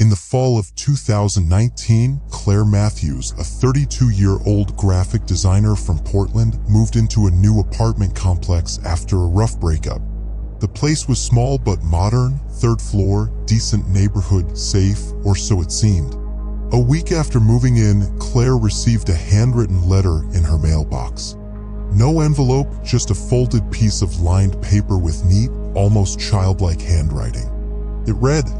In the fall of 2019, Claire Matthews, a 32-year-old graphic designer from Portland, moved into a new apartment complex after a rough breakup. The place was small but modern, third floor, decent neighborhood, safe, or so it seemed. A week after moving in, Claire received a handwritten letter in her mailbox. No envelope, just a folded piece of lined paper with neat, almost childlike handwriting. It read,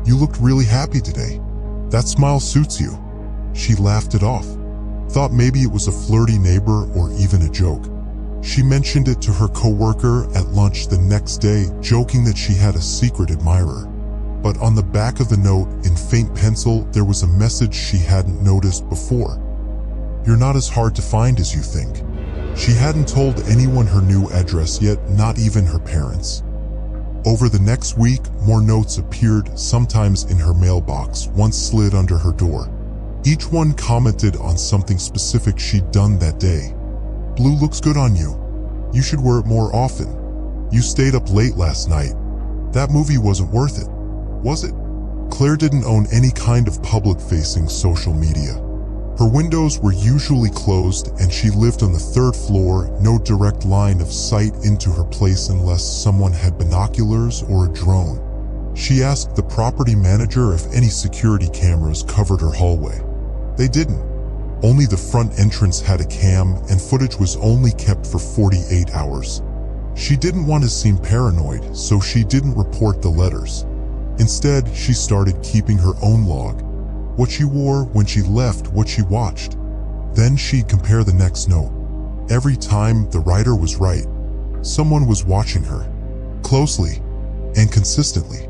"You looked really happy today. That smile suits you." She laughed it off. Thought maybe it was a flirty neighbor or even a joke. She mentioned it to her coworker at lunch the next day, joking that she had a secret admirer. But on the back of the note, in faint pencil, there was a message she hadn't noticed before. "You're not as hard to find as you think." She hadn't told anyone her new address yet, not even her parents. Over the next week, more notes appeared, sometimes in her mailbox, once slid under her door. Each one commented on something specific she'd done that day. "Blue looks good on you. You should wear it more often. You stayed up late last night. That movie wasn't worth it, was it?" Claire didn't own any kind of public-facing social media. Her windows were usually closed and she lived on the third floor, no direct line of sight into her place unless someone had binoculars or a drone. She asked the property manager if any security cameras covered her hallway. They didn't. Only the front entrance had a cam, and footage was only kept for 48 hours. She didn't want to seem paranoid, so she didn't report the letters. Instead, she started keeping her own log. What she wore, when she left, what she watched. Then she'd compare the next note. Every time, the writer was right. Someone was watching her. Closely. And consistently.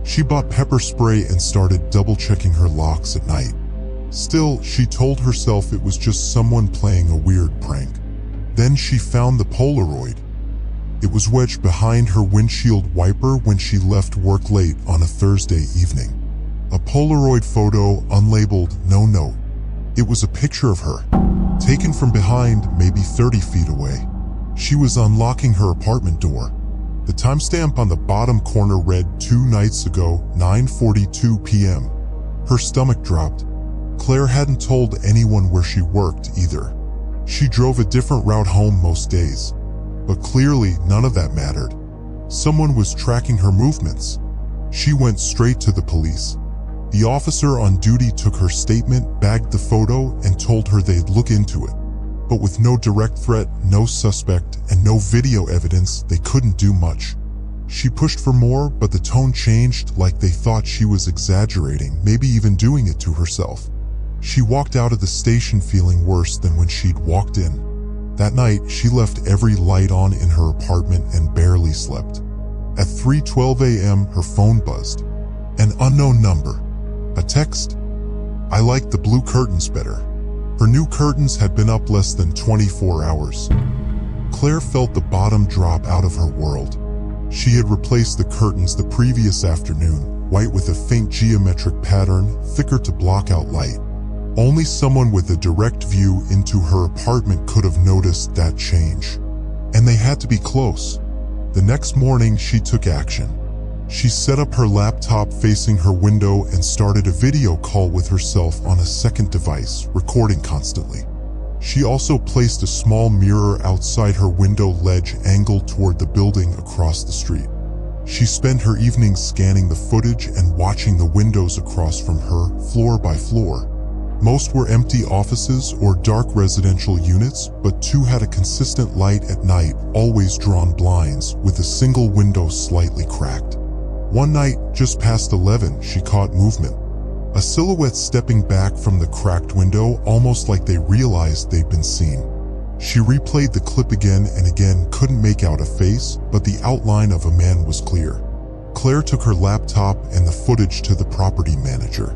She bought pepper spray and started double-checking her locks at night. Still, she told herself it was just someone playing a weird prank. Then she found the Polaroid. It was wedged behind her windshield wiper when she left work late on a Thursday evening. A Polaroid photo, unlabeled, no note. It was a picture of her, taken from behind, maybe 30 feet away. She was unlocking her apartment door. The timestamp on the bottom corner read 2 nights ago, 9:42 p.m. Her stomach dropped. Claire hadn't told anyone where she worked either. She drove a different route home most days. But clearly, none of that mattered. Someone was tracking her movements. She went straight to the police. The officer on duty took her statement, bagged the photo, and told her they'd look into it. But with no direct threat, no suspect, and no video evidence, they couldn't do much. She pushed for more, but the tone changed, like they thought she was exaggerating, maybe even doing it to herself. She walked out of the station feeling worse than when she'd walked in. That night, she left every light on in her apartment and barely slept. At 3:12 a.m., her phone buzzed. An unknown number. A text. "I liked the blue curtains better." Her new curtains had been up less than 24 hours. Claire felt the bottom drop out of her world. She had replaced the curtains the previous afternoon, white with a faint geometric pattern, thicker to block out light. Only someone with a direct view into her apartment could have noticed that change. And they had to be close. The next morning, she took action. She set up her laptop facing her window and started a video call with herself on a second device, recording constantly. She also placed a small mirror outside her window ledge angled toward the building across the street. She spent her evenings scanning the footage and watching the windows across from her, floor by floor. Most were empty offices or dark residential units, but 2 had a consistent light at night, always drawn blinds, with a single window slightly cracked. One night, just past 11, she caught movement. A silhouette stepping back from the cracked window, almost like they realized they'd been seen. She replayed the clip again and again, couldn't make out a face, but the outline of a man was clear. Claire took her laptop and the footage to the property manager.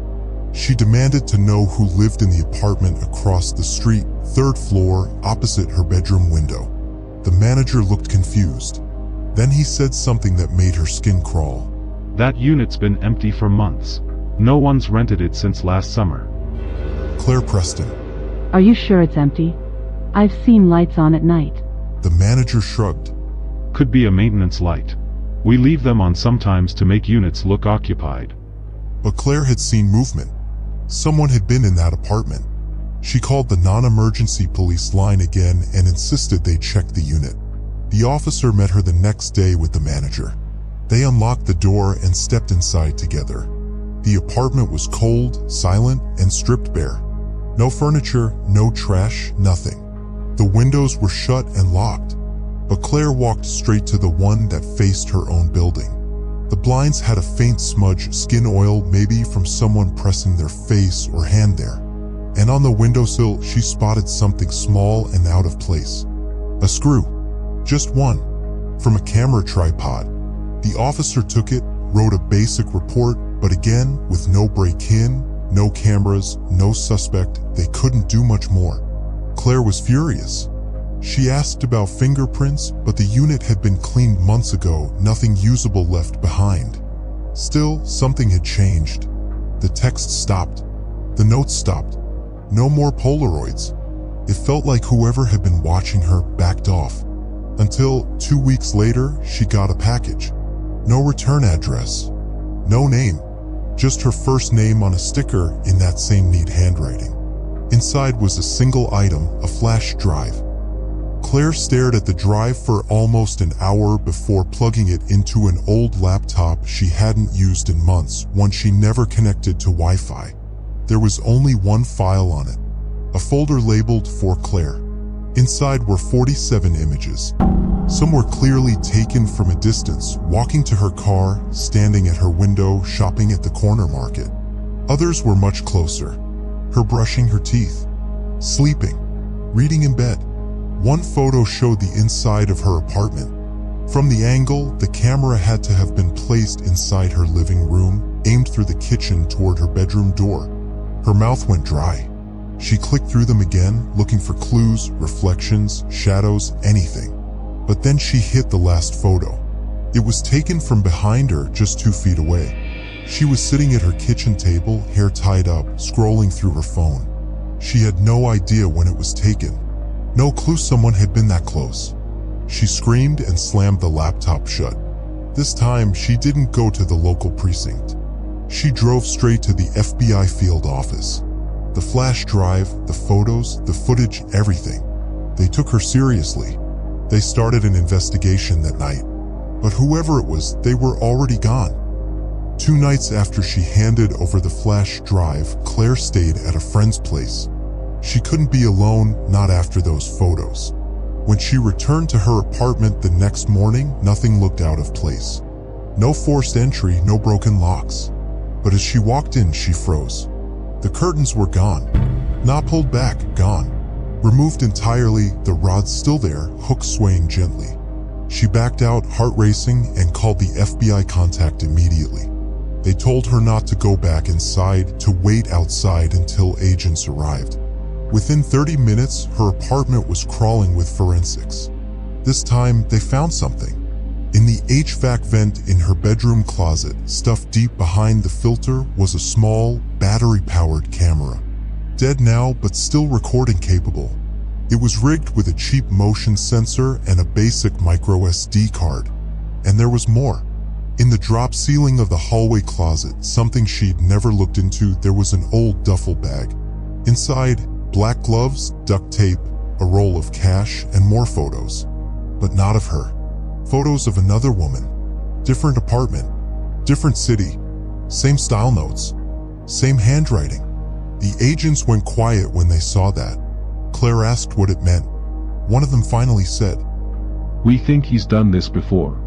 She demanded to know who lived in the apartment across the street, 3rd floor, opposite her bedroom window. The manager looked confused. Then he said something that made her skin crawl. "That unit's been empty for months. No one's rented it since last summer." Claire Preston. "Are you sure it's empty? I've seen lights on at night." The manager shrugged. "Could be a maintenance light. We leave them on sometimes to make units look occupied." But Claire had seen movement. Someone had been in that apartment. She called the non-emergency police line again and insisted they check the unit. The officer met her the next day with the manager. They unlocked the door and stepped inside together. The apartment was cold, silent, and stripped bare. No furniture, no trash, nothing. The windows were shut and locked. But Claire walked straight to the one that faced her own building. The blinds had a faint smudge, skin oil, maybe from someone pressing their face or hand there. And on the windowsill, she spotted something small and out of place. A screw. Just one. From a camera tripod. The officer took it, wrote a basic report, but again, with no break-in, no cameras, no suspect, they couldn't do much more. Claire was furious. She asked about fingerprints, but the unit had been cleaned months ago, nothing usable left behind. Still, something had changed. The text stopped. The notes stopped. No more Polaroids. It felt like whoever had been watching her backed off. Until 2 weeks later, she got a package. No return address. No name. Just her first name on a sticker in that same neat handwriting. Inside was a single item, a flash drive. Claire stared at the drive for almost an hour before plugging it into an old laptop she hadn't used in months, one she never connected to Wi-Fi. There was only one file on it, a folder labeled "For Claire." Inside were 47 images. Some were clearly taken from a distance, walking to her car, standing at her window, shopping at the corner market. Others were much closer. Her brushing her teeth, sleeping, reading in bed. One photo showed the inside of her apartment. From the angle, the camera had to have been placed inside her living room, aimed through the kitchen toward her bedroom door. Her mouth went dry. She clicked through them again, looking for clues, reflections, shadows, anything. But then she hit the last photo. It was taken from behind her, just 2 feet away. She was sitting at her kitchen table, hair tied up, scrolling through her phone. She had no idea when it was taken. No clue someone had been that close. She screamed and slammed the laptop shut. This time, she didn't go to the local precinct. She drove straight to the FBI field office. The flash drive, the photos, the footage, everything. They took her seriously. They started an investigation that night. But whoever it was, they were already gone. 2 nights after she handed over the flash drive, Claire stayed at a friend's place. She couldn't be alone, not after those photos. When she returned to her apartment the next morning, nothing looked out of place. No forced entry, no broken locks. But as she walked in, she froze. The curtains were gone. Not pulled back, gone. Removed entirely, the rods still there, hooks swaying gently. She backed out, heart racing, and called the FBI contact immediately. They told her not to go back inside, to wait outside until agents arrived. Within 30 minutes, her apartment was crawling with forensics. This time, they found something. In the HVAC vent in her bedroom closet, stuffed deep behind the filter, was a small, battery-powered camera. Dead now, but still recording capable. It was rigged with a cheap motion sensor and a basic micro SD card. And there was more. In the drop ceiling of the hallway closet, something she'd never looked into, there was an old duffel bag. Inside, black gloves, duct tape, a roll of cash, and more photos. But not of her. Photos of another woman. Different apartment. Different city. Same style notes. Same handwriting. The agents went quiet when they saw that. Claire asked what it meant. One of them finally said, "We think he's done this before."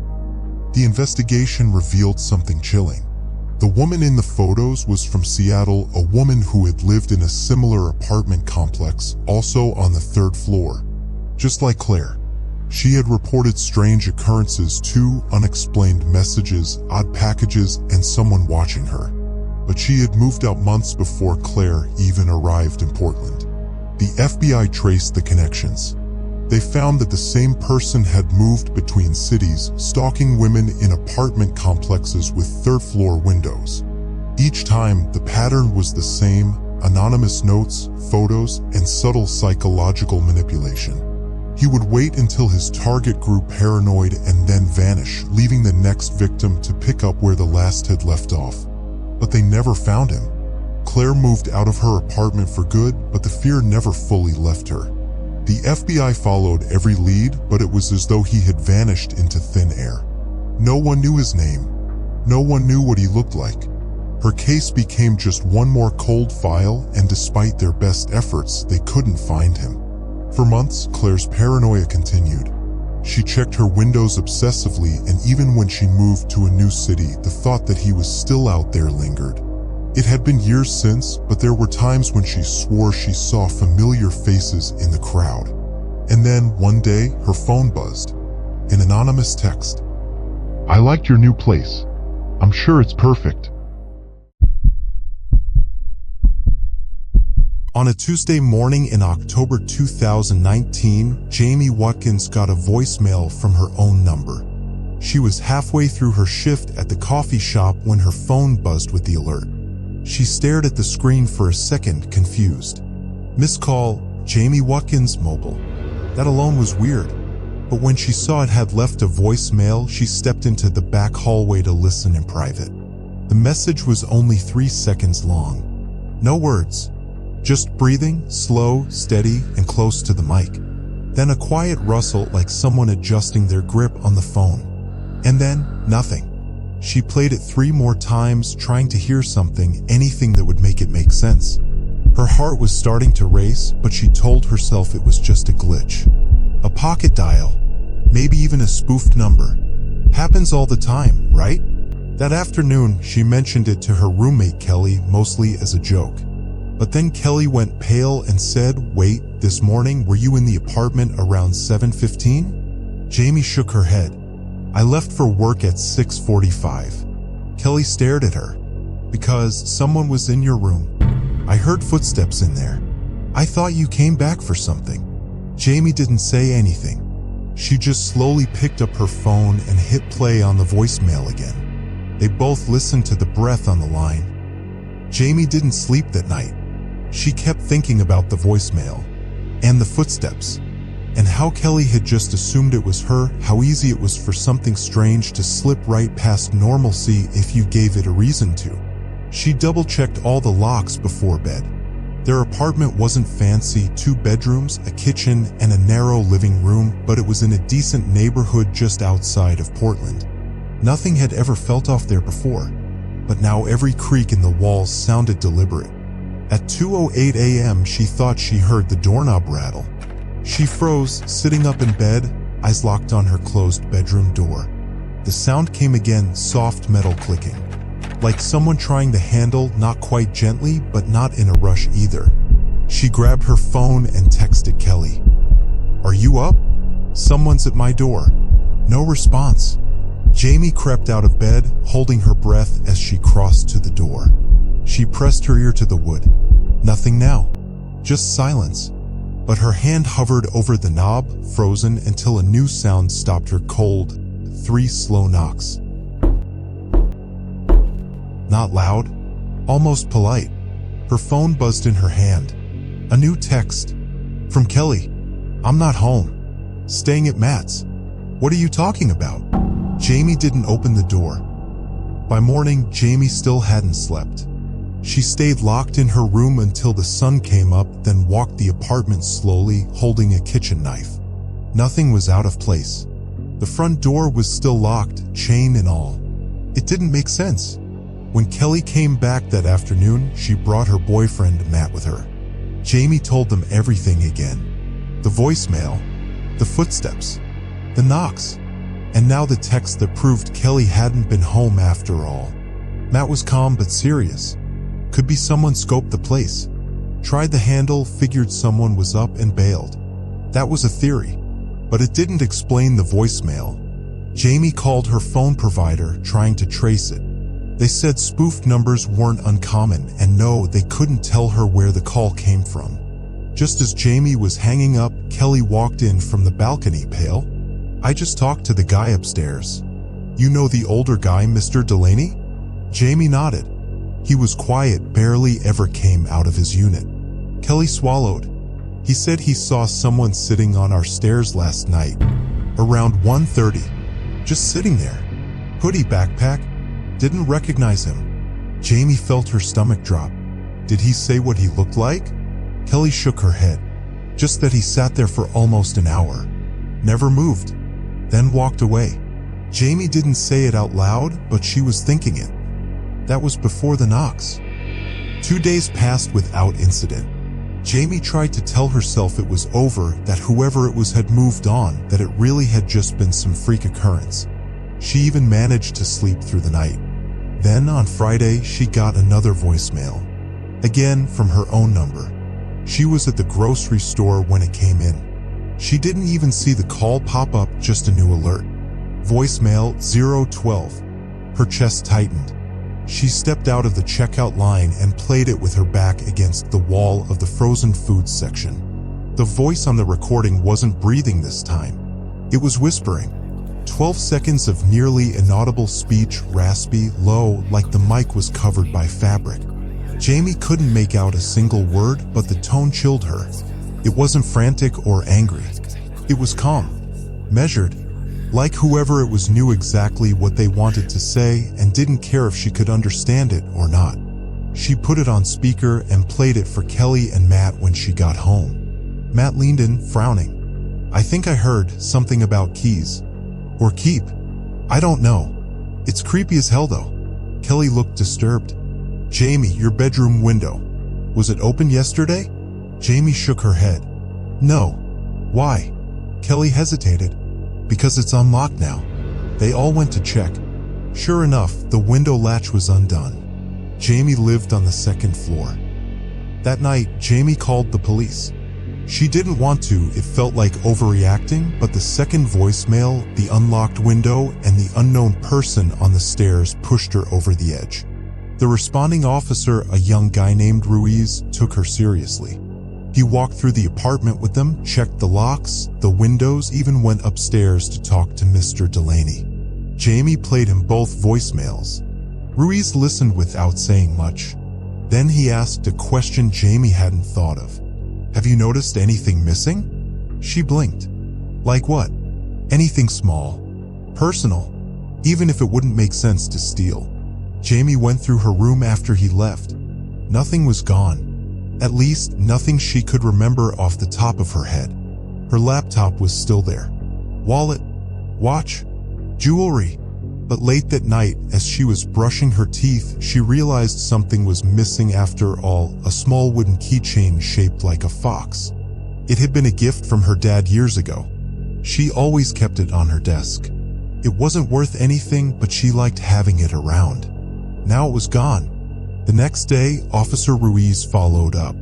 The investigation revealed something chilling. The woman in the photos was from Seattle, a woman who had lived in a similar apartment complex, also on the 3rd floor. Just like Claire. She had reported strange occurrences too, unexplained messages, odd packages, and someone watching her. But she had moved out months before Claire even arrived in Portland. The FBI traced the connections. They found that the same person had moved between cities, stalking women in apartment complexes with 3rd-floor windows. Each time, the pattern was the same: anonymous notes, photos, and subtle psychological manipulation. He would wait until his target grew paranoid and then vanish, leaving the next victim to pick up where the last had left off. But but they never found him. Claire moved out of her apartment for good, but the fear never fully left her. The FBI followed every lead, but it was as though he had vanished into thin air. No one knew his name. No one knew what he looked like. Her case became just one more cold file, and despite their best efforts, they couldn't find him. For months, Claire's paranoia continued. She checked her windows obsessively, and even when she moved to a new city, the thought that he was still out there lingered. It had been years since, but there were times when she swore she saw familiar faces in the crowd. And then, one day, her phone buzzed. An anonymous text. "I liked your new place. I'm sure it's perfect." On a Tuesday morning in October 2019, Jamie Watkins got a voicemail from her own number. She was halfway through her shift at the coffee shop when her phone buzzed with the alert. She stared at the screen for a second, confused. Missed call, Jamie Watkins mobile. That alone was weird. But when she saw it had left a voicemail, she stepped into the back hallway to listen in private. The message was only 3 seconds long. No words. Just breathing, slow, steady, and close to the mic. Then a quiet rustle like someone adjusting their grip on the phone. And then, nothing. She played it 3 more times, trying to hear something, anything that would make it make sense. Her heart was starting to race, but she told herself it was just a glitch. A pocket dial. Maybe even a spoofed number. Happens all the time, right? That afternoon, she mentioned it to her roommate Kelly, mostly as a joke. But then Kelly went pale and said, "Wait, this morning were you in the apartment around 7:15? Jamie shook her head. "I left for work at 6:45. Kelly stared at her. "Because someone was in your room. I heard footsteps in there. I thought you came back for something." Jamie didn't say anything. She just slowly picked up her phone and hit play on the voicemail again. They both listened to the breath on the line. Jamie didn't sleep that night. She kept thinking about the voicemail, and the footsteps, and how Kelly had just assumed it was her, how easy it was for something strange to slip right past normalcy if you gave it a reason to. She double-checked all the locks before bed. Their apartment wasn't fancy, 2 bedrooms, a kitchen, and a narrow living room, but it was in a decent neighborhood just outside of Portland. Nothing had ever felt off there before, but now every creak in the walls sounded deliberate. At 2:08 a.m., she thought she heard the doorknob rattle. She froze, sitting up in bed, eyes locked on her closed bedroom door. The sound came again, soft metal clicking. Like someone trying the handle, not quite gently, but not in a rush either. She grabbed her phone and texted Kelly. "Are you up? Someone's at my door." No response. Jamie crept out of bed, holding her breath as she crossed to the door. She pressed her ear to the wood. Nothing now. Just silence. But her hand hovered over the knob, frozen, until a new sound stopped her cold. 3 slow knocks. Not loud, almost polite. Her phone buzzed in her hand. A new text. From Kelly. "I'm not home. Staying at Matt's." "What are you talking about?" Jamie didn't open the door. By morning, Jamie still hadn't slept. She stayed locked in her room until the sun came up, then walked the apartment slowly, holding a kitchen knife. Nothing was out of place. The front door was still locked, chain and all. It didn't make sense. When Kelly came back that afternoon, she brought her boyfriend, Matt, with her. Jamie told them everything again. The voicemail, the footsteps, the knocks, and now the text that proved Kelly hadn't been home after all. Matt was calm but serious. Could be someone scoped the place. Tried the handle, figured someone was up and bailed. That was a theory, but it didn't explain the voicemail. Jamie called her phone provider, trying to trace it. They said spoofed numbers weren't uncommon, and no, they couldn't tell her where the call came from. Just as Jamie was hanging up, Kelly walked in from the balcony, pale. "I just talked to the guy upstairs." "You know the older guy, Mr. Delaney?" Jamie nodded. He was quiet, barely ever came out of his unit. Kelly swallowed. "He said he saw someone sitting on our stairs last night, around 1:30. Just sitting there. Hoodie, backpack. Didn't recognize him." Jamie felt her stomach drop. Did he say what he looked like? Kelly shook her head. Just that he sat there for almost an hour. Never moved. Then walked away. Jamie didn't say it out loud, but she was thinking it. That was before the knocks. 2 days passed without incident. Jamie tried to tell herself it was over, that whoever it was had moved on, that it really had just been some freak occurrence. She even managed to sleep through the night. Then on Friday, she got another voicemail. Again, from her own number. She was at the grocery store when it came in. She didn't even see the call pop up, just a new alert. Voicemail 012. Her chest tightened. She stepped out of the checkout line and played it with her back against the wall of the frozen foods section. The voice on the recording wasn't breathing this time. It was whispering. 12 seconds of nearly inaudible speech, raspy, low, like the mic was covered by fabric. Jamie couldn't make out a single word, but the tone chilled her. It wasn't frantic or angry. It was calm, measured, like whoever it was knew exactly what they wanted to say and didn't care if she could understand it or not. She put it on speaker and played it for Kelly and Matt when she got home. Matt leaned in, frowning. I think I heard something about keys. Or keep. I don't know. It's creepy as hell though. Kelly looked disturbed. Jamie, your bedroom window. Was it open yesterday? Jamie shook her head. No. Why? Kelly hesitated. Because it's unlocked now. They all went to check. Sure enough, the window latch was undone. Jamie lived on the second floor. That night, Jamie called the police. She didn't want to, it felt like overreacting, but the second voicemail, the unlocked window, and the unknown person on the stairs pushed her over the edge. The responding officer, a young guy named Ruiz, took her seriously. He walked through the apartment with them, checked the locks, the windows, even went upstairs to talk to Mr. Delaney. Jamie played him both voicemails. Ruiz listened without saying much. Then he asked a question Jamie hadn't thought of. Have you noticed anything missing? She blinked. Like what? Anything small, personal, even if it wouldn't make sense to steal. Jamie went through her room after he left. Nothing was gone. At least, nothing she could remember off the top of her head. Her laptop was still there. Wallet, watch, jewelry. But late that night, as she was brushing her teeth, she realized something was missing after all, a small wooden keychain shaped like a fox. It had been a gift from her dad years ago. She always kept it on her desk. It wasn't worth anything, but she liked having it around. Now it was gone. The next day, Officer Ruiz followed up.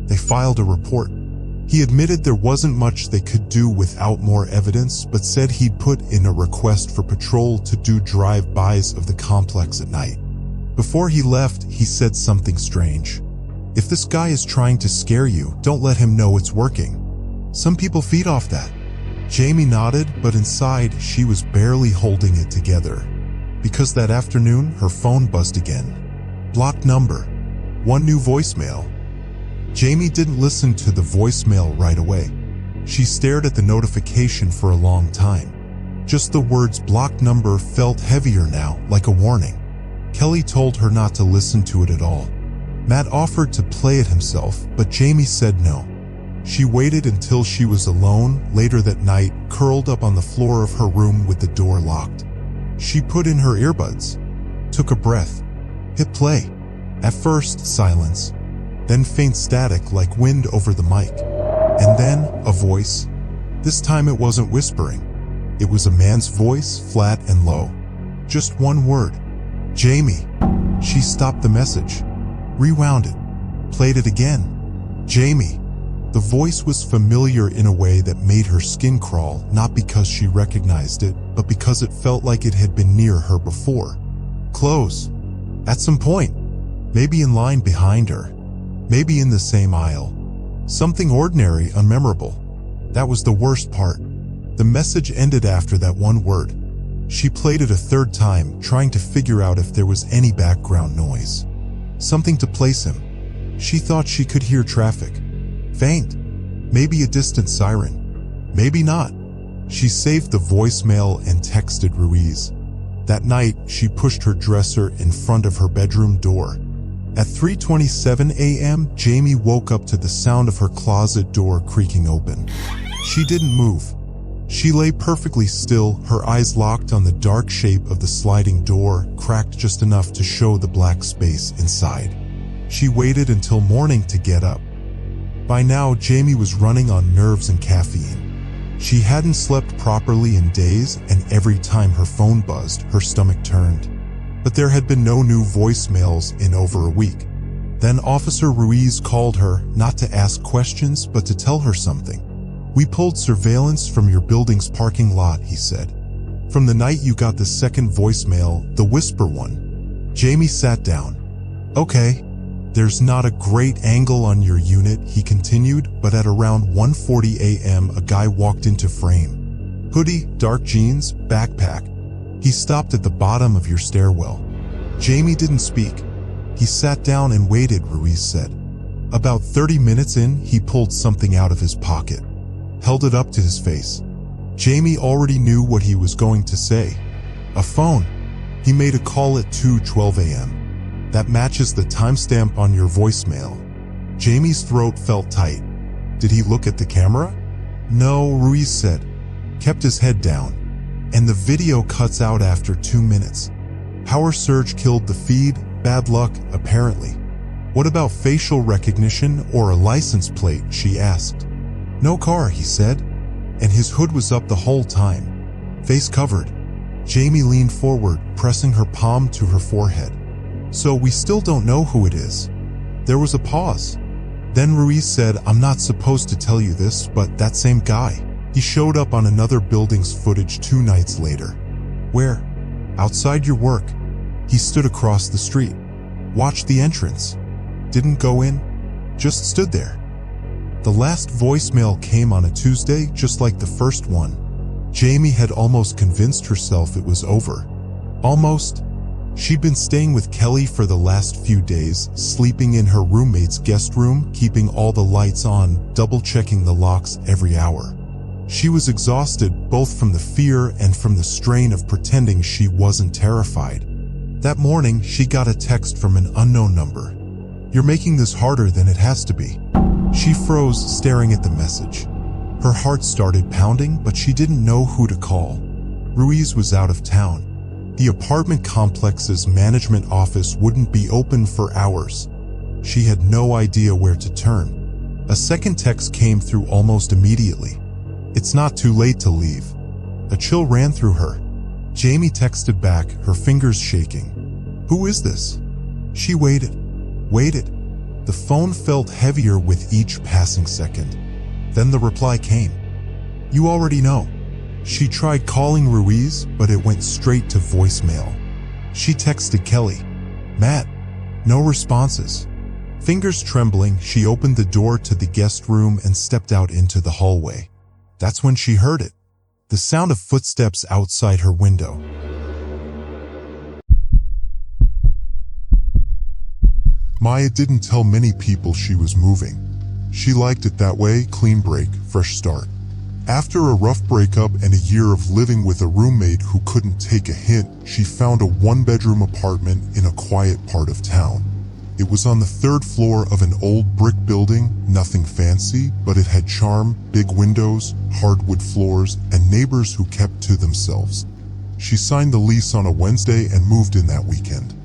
They filed a report. He admitted there wasn't much they could do without more evidence, but said he'd put in a request for patrol to do drive-bys of the complex at night. Before he left, he said something strange. If this guy is trying to scare you, don't let him know it's working. Some people feed off that. Jamie nodded, but inside, she was barely holding it together. Because that afternoon, her phone buzzed again. Blocked number. One new voicemail. Jamie didn't listen to the voicemail right away. She stared at the notification for a long time. Just the words blocked number felt heavier now, like a warning. Kelly told her not to listen to it at all. Matt offered to play it himself, but Jamie said no. She waited until she was alone, later that night, curled up on the floor of her room with the door locked. She put in her earbuds, took a breath, hit play. At first, silence, then faint static like wind over the mic. And then, a voice. This time it wasn't whispering. It was a man's voice, flat and low. Just one word. Jamie. She stopped the message, rewound it, played it again. Jamie. The voice was familiar in a way that made her skin crawl, not because she recognized it, but because it felt like it had been near her before. Close. At some point. Maybe in line behind her. Maybe in the same aisle. Something ordinary, unmemorable. That was the worst part. The message ended after that one word. She played it a third time, trying to figure out if there was any background noise. Something to place him. She thought she could hear traffic. Faint. Maybe a distant siren. Maybe not. She saved the voicemail and texted Ruiz. That night, she pushed her dresser in front of her bedroom door. At 3:27 a.m., Jamie woke up to the sound of her closet door creaking open. She didn't move. She lay perfectly still, her eyes locked on the dark shape of the sliding door, cracked just enough to show the black space inside. She waited until morning to get up. By now, Jamie was running on nerves and caffeine. She hadn't slept properly in days, and every time her phone buzzed, her stomach turned. But there had been no new voicemails in over a week. Then Officer Ruiz called her, not to ask questions, but to tell her something. "We pulled surveillance from your building's parking lot," he said. "From the night you got the second voicemail, the whisper one." Jamie sat down. "Okay. There's not a great angle on your unit," he continued, but at around 1:40 a.m. a guy walked into frame. Hoodie, dark jeans, backpack. He stopped at the bottom of your stairwell. Jamie didn't speak. He sat down and waited, Ruiz said. About 30 minutes in, he pulled something out of his pocket, held it up to his face. Jamie already knew what he was going to say. "A phone. He made a call at 2:12 a.m. That matches the timestamp on your voicemail." Jamie's throat felt tight. Did he look at the camera? "No," Ruiz said. Kept his head down. "And the video cuts out after 2 minutes. Power surge killed the feed. Bad luck, apparently." "What about facial recognition or a license plate?" she asked. "No car," he said. "And his hood was up the whole time. Face covered." Jamie leaned forward, pressing her palm to her forehead. "So we still don't know who it is." There was a pause. Then Ruiz said, "I'm not supposed to tell you this, but that same guy, he showed up on another building's footage 2 nights later." "Where?" "Outside your work. He stood across the street. Watched the entrance. Didn't go in. Just stood there." The last voicemail came on a Tuesday, just like the first one. Jamie had almost convinced herself it was over. Almost. She'd been staying with Kelly for the last few days, sleeping in her roommate's guest room, keeping all the lights on, double-checking the locks every hour. She was exhausted, both from the fear and from the strain of pretending she wasn't terrified. That morning, she got a text from an unknown number. "You're making this harder than it has to be." She froze, staring at the message. Her heart started pounding, but she didn't know who to call. Ruiz was out of town. The apartment complex's management office wouldn't be open for hours. She had no idea where to turn. A second text came through almost immediately. "It's not too late to leave." A chill ran through her. Jamie texted back, her fingers shaking. "Who is this?" She waited. The phone felt heavier with each passing second. Then the reply came. "You already know." She tried calling Ruiz, but it went straight to voicemail. She texted Kelly. "Matt." No responses. Fingers trembling, she opened the door to the guest room and stepped out into the hallway. That's when she heard it. The sound of footsteps outside her window. Maya didn't tell many people she was moving. She liked it that way, clean break, fresh start. After a rough breakup and a year of living with a roommate who couldn't take a hint, she found a 1-bedroom apartment in a quiet part of town. It was on the 3rd floor of an old brick building, nothing fancy, but it had charm, big windows, hardwood floors, and neighbors who kept to themselves. She signed the lease on a Wednesday and moved in that weekend.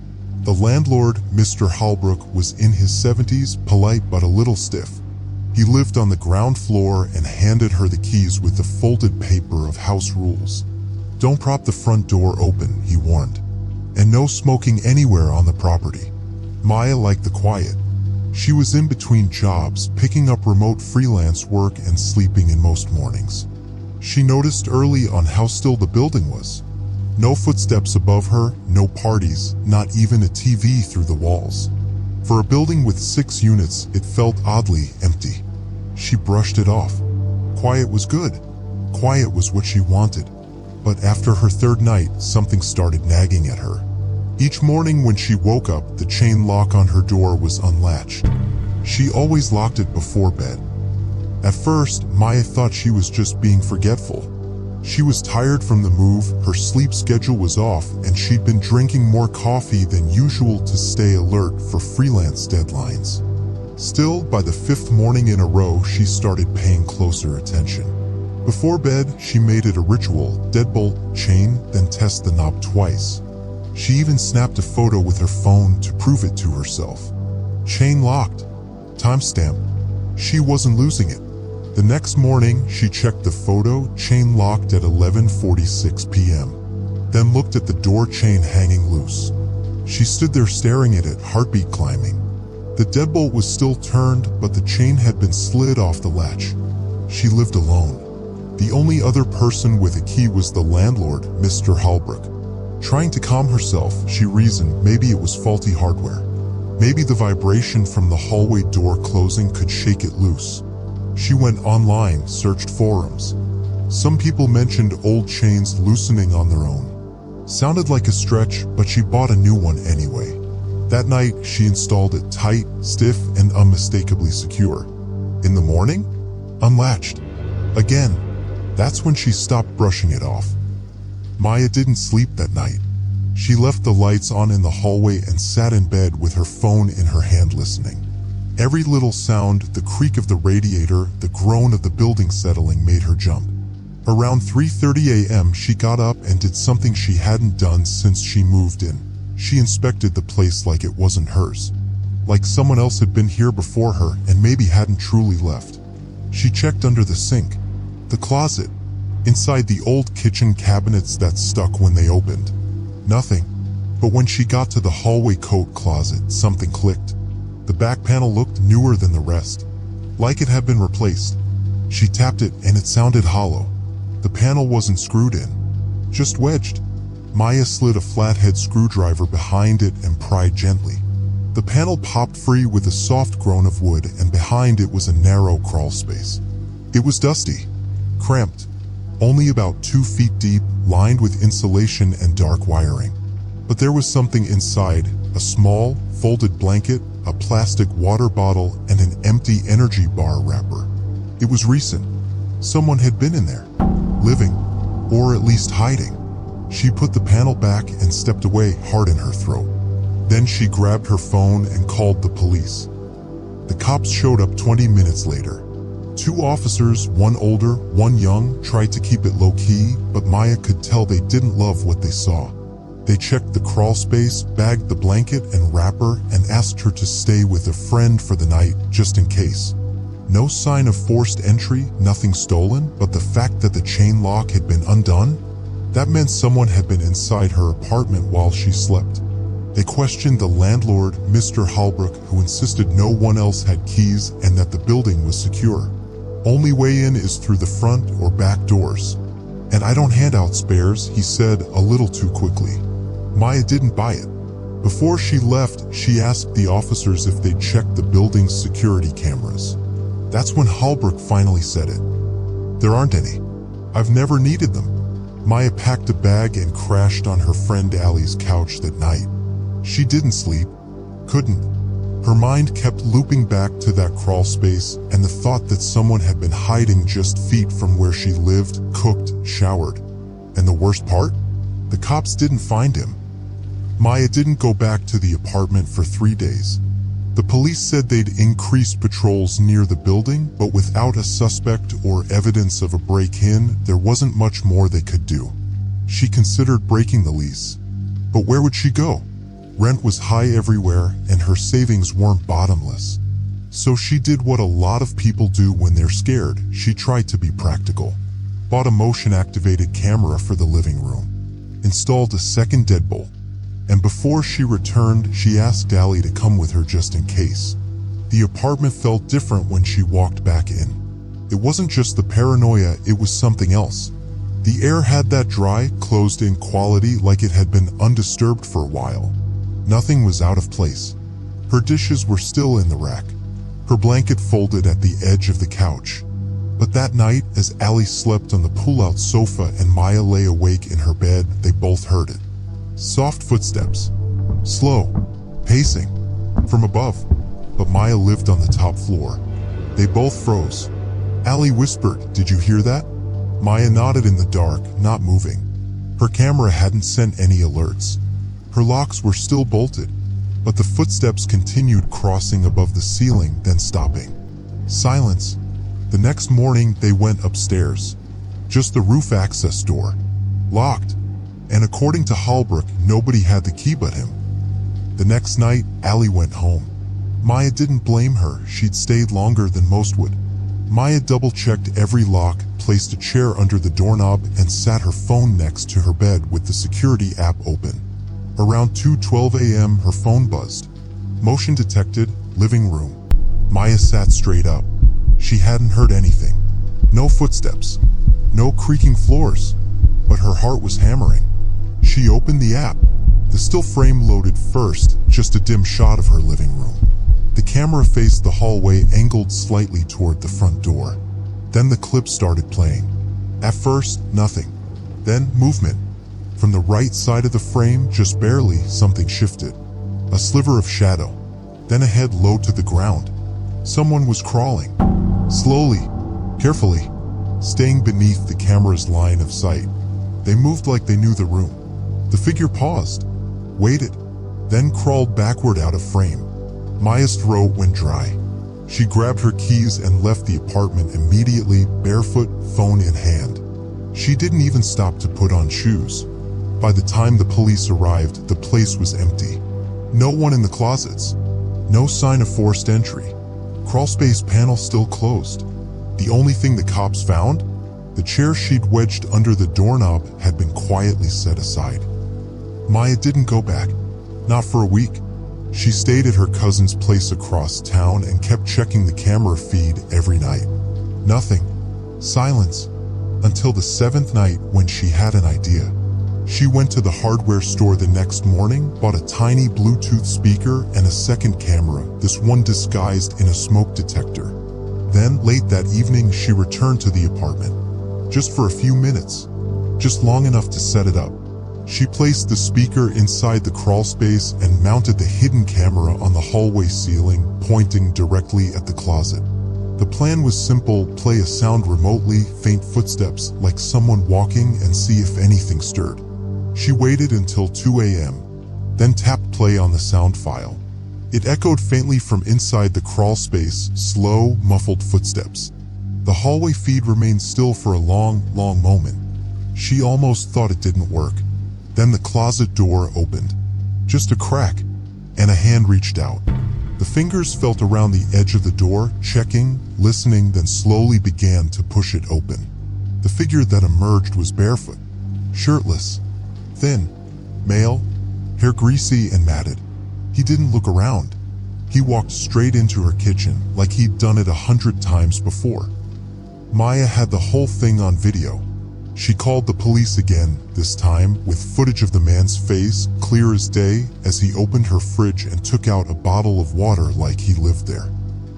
The landlord, Mr. Halbrook, was in his 70s, polite but a little stiff. He lived on the ground floor and handed her the keys with the folded paper of house rules. "Don't prop the front door open," he warned. "And no smoking anywhere on the property." Maya liked the quiet. She was in between jobs, picking up remote freelance work and sleeping in most mornings. She noticed early on how still the building was. No footsteps above her, no parties, not even a TV through the walls. For a building with 6 units, it felt oddly empty. She brushed it off. Quiet was good. Quiet was what she wanted. But after her 3rd night, something started nagging at her. Each morning when she woke up, the chain lock on her door was unlatched. She always locked it before bed. At first, Maya thought she was just being forgetful. She was tired from the move, her sleep schedule was off, and she'd been drinking more coffee than usual to stay alert for freelance deadlines. Still, by the 5th morning in a row, she started paying closer attention. Before bed, she made it a ritual: deadbolt, chain, then test the knob twice. She even snapped a photo with her phone to prove it to herself. Chain locked. Timestamp. She wasn't losing it. The next morning, she checked the photo, chain locked at 11:46 p.m. Then looked at the door, chain hanging loose. She stood there staring at it, heartbeat climbing. The deadbolt was still turned, but the chain had been slid off the latch. She lived alone. The only other person with a key was the landlord, Mr. Holbrook. Trying to calm herself, she reasoned maybe it was faulty hardware. Maybe the vibration from the hallway door closing could shake it loose. She went online, searched forums. Some people mentioned old chains loosening on their own. Sounded like a stretch, but she bought a new one anyway. That night, she installed it tight, stiff, and unmistakably secure. In the morning, unlatched. Again. That's when she stopped brushing it off. Maya didn't sleep that night. She left the lights on in the hallway and sat in bed with her phone in her hand listening. Every little sound, the creak of the radiator, the groan of the building settling, made her jump. Around 3:30 a.m. she got up and did something she hadn't done since she moved in. She inspected the place like it wasn't hers. Like someone else had been here before her and maybe hadn't truly left. She checked under the sink, the closet, inside the old kitchen cabinets that stuck when they opened. Nothing. But when she got to the hallway coat closet, something clicked. The back panel looked newer than the rest, like it had been replaced. She tapped it and it sounded hollow. The panel wasn't screwed in, just wedged. Maya slid a flathead screwdriver behind it and pried gently. The panel popped free with a soft groan of wood, and behind it was a narrow crawl space. It was dusty, cramped, only about 2 feet deep, lined with insulation and dark wiring. But there was something inside: a small, folded blanket, a plastic water bottle, and an empty energy bar wrapper. It was recent. Someone had been in there, living, or at least hiding. She put the panel back and stepped away, heart in her throat. Then she grabbed her phone and called the police. The cops showed up 20 minutes later. 2 officers, one older, one young, tried to keep it low-key, but Maya could tell they didn't love what they saw. They checked the crawl space, bagged the blanket and wrapper, and asked her to stay with a friend for the night, just in case. No sign of forced entry, nothing stolen, but the fact that the chain lock had been undone? That meant someone had been inside her apartment while she slept. They questioned the landlord, Mr. Holbrook, who insisted no one else had keys and that the building was secure. Only way in is through the front or back doors. And I don't hand out spares, he said, a little too quickly. Maya didn't buy it. Before she left, she asked the officers if they'd checked the building's security cameras. That's when Holbrook finally said it. There aren't any. I've never needed them. Maya packed a bag and crashed on her friend Allie's couch that night. She didn't sleep. Couldn't. Her mind kept looping back to that crawl space and the thought that someone had been hiding just feet from where she lived, cooked, showered. And the worst part? The cops didn't find him. Maya didn't go back to the apartment for 3 days. The police said they'd increased patrols near the building, but without a suspect or evidence of a break-in, there wasn't much more they could do. She considered breaking the lease. But where would she go? Rent was high everywhere, and her savings weren't bottomless. So she did what a lot of people do when they're scared. She tried to be practical. Bought a motion-activated camera for the living room. Installed a second deadbolt. And before she returned, she asked Allie to come with her just in case. The apartment felt different when she walked back in. It wasn't just the paranoia, it was something else. The air had that dry, closed-in quality, like it had been undisturbed for a while. Nothing was out of place. Her dishes were still in the rack. Her blanket folded at the edge of the couch. But that night, as Allie slept on the pull-out sofa and Maya lay awake in her bed, they both heard it. Soft footsteps. Slow. Pacing. From above. But Maya lived on the top floor. They both froze. Allie whispered, "Did you hear that?" Maya nodded in the dark, not moving. Her camera hadn't sent any alerts. Her locks were still bolted, but the footsteps continued crossing above the ceiling, then stopping. Silence. The next morning, they went upstairs. Just the roof access door. Locked. And according to Holbrook, nobody had the key but him. The next night, Allie went home. Maya didn't blame her, she'd stayed longer than most would. Maya double-checked every lock, placed a chair under the doorknob, and sat her phone next to her bed with the security app open. Around 2:12 a.m., her phone buzzed. Motion detected, living room. Maya sat straight up. She hadn't heard anything. No footsteps. No creaking floors. But her heart was hammering. She opened the app. The still frame loaded first, just a dim shot of her living room. The camera faced the hallway, angled slightly toward the front door. Then the clip started playing. At first, nothing. Then, movement. From the right side of the frame, just barely, something shifted. A sliver of shadow. Then a head low to the ground. Someone was crawling. Slowly, carefully, staying beneath the camera's line of sight. They moved like they knew the room. The figure paused, waited, then crawled backward out of frame. Maya's throat went dry. She grabbed her keys and left the apartment immediately, barefoot, phone in hand. She didn't even stop to put on shoes. By the time the police arrived, the place was empty. No one in the closets. No sign of forced entry. Crawlspace panel still closed. The only thing the cops found? The chair she'd wedged under the doorknob had been quietly set aside. Maya didn't go back. Not for a week. She stayed at her cousin's place across town and kept checking the camera feed every night. Nothing. Silence. Until the 7th night when she had an idea. She went to the hardware store the next morning, bought a tiny Bluetooth speaker and a second camera, this one disguised in a smoke detector. Then, late that evening, she returned to the apartment. Just for a few minutes. Just long enough to set it up. She placed the speaker inside the crawlspace and mounted the hidden camera on the hallway ceiling, pointing directly at the closet. The plan was simple: play a sound remotely, faint footsteps, like someone walking, and see if anything stirred. She waited until 2 a.m., then tapped play on the sound file. It echoed faintly from inside the crawlspace, slow, muffled footsteps. The hallway feed remained still for a long, long moment. She almost thought it didn't work. Then the closet door opened. Just a crack, and a hand reached out. The fingers felt around the edge of the door, checking, listening, then slowly began to push it open. The figure that emerged was barefoot, shirtless, thin, male, hair greasy and matted. He didn't look around. He walked straight into her kitchen, like he'd done it 100 times before. Maya had the whole thing on video. She called the police again, this time with footage of the man's face, clear as day, as he opened her fridge and took out a bottle of water like he lived there.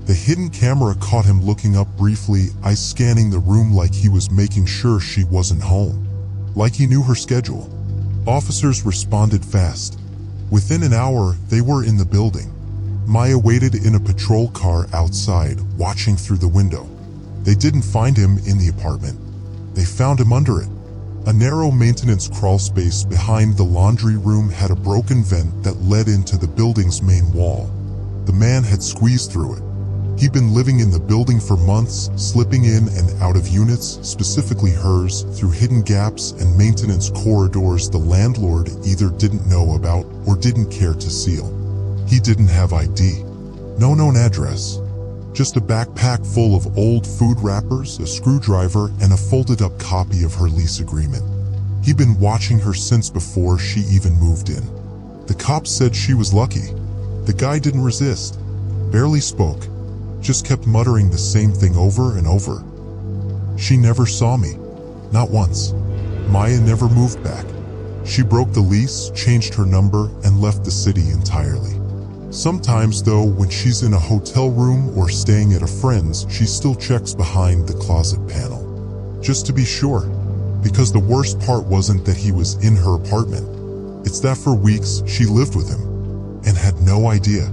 The hidden camera caught him looking up briefly, eyes scanning the room like he was making sure she wasn't home. Like he knew her schedule. Officers responded fast. Within an hour, they were in the building. Maya waited in a patrol car outside, watching through the window. They didn't find him in the apartment. They found him under it. A narrow maintenance crawl space behind the laundry room had a broken vent that led into the building's main wall. The man had squeezed through it. He'd been living in the building for months, slipping in and out of units, specifically hers, through hidden gaps and maintenance corridors the landlord either didn't know about or didn't care to seal. He didn't have ID. No known address. Just a backpack full of old food wrappers, a screwdriver, and a folded-up copy of her lease agreement. He'd been watching her since before she even moved in. The cops said she was lucky. The guy didn't resist. Barely spoke. Just kept muttering the same thing over and over. She never saw me. Not once. Maya never moved back. She broke the lease, changed her number, and left the city entirely. Sometimes, though, when she's in a hotel room or staying at a friend's, she still checks behind the closet panel. Just to be sure. Because the worst part wasn't that he was in her apartment. It's that for weeks she lived with him and had no idea.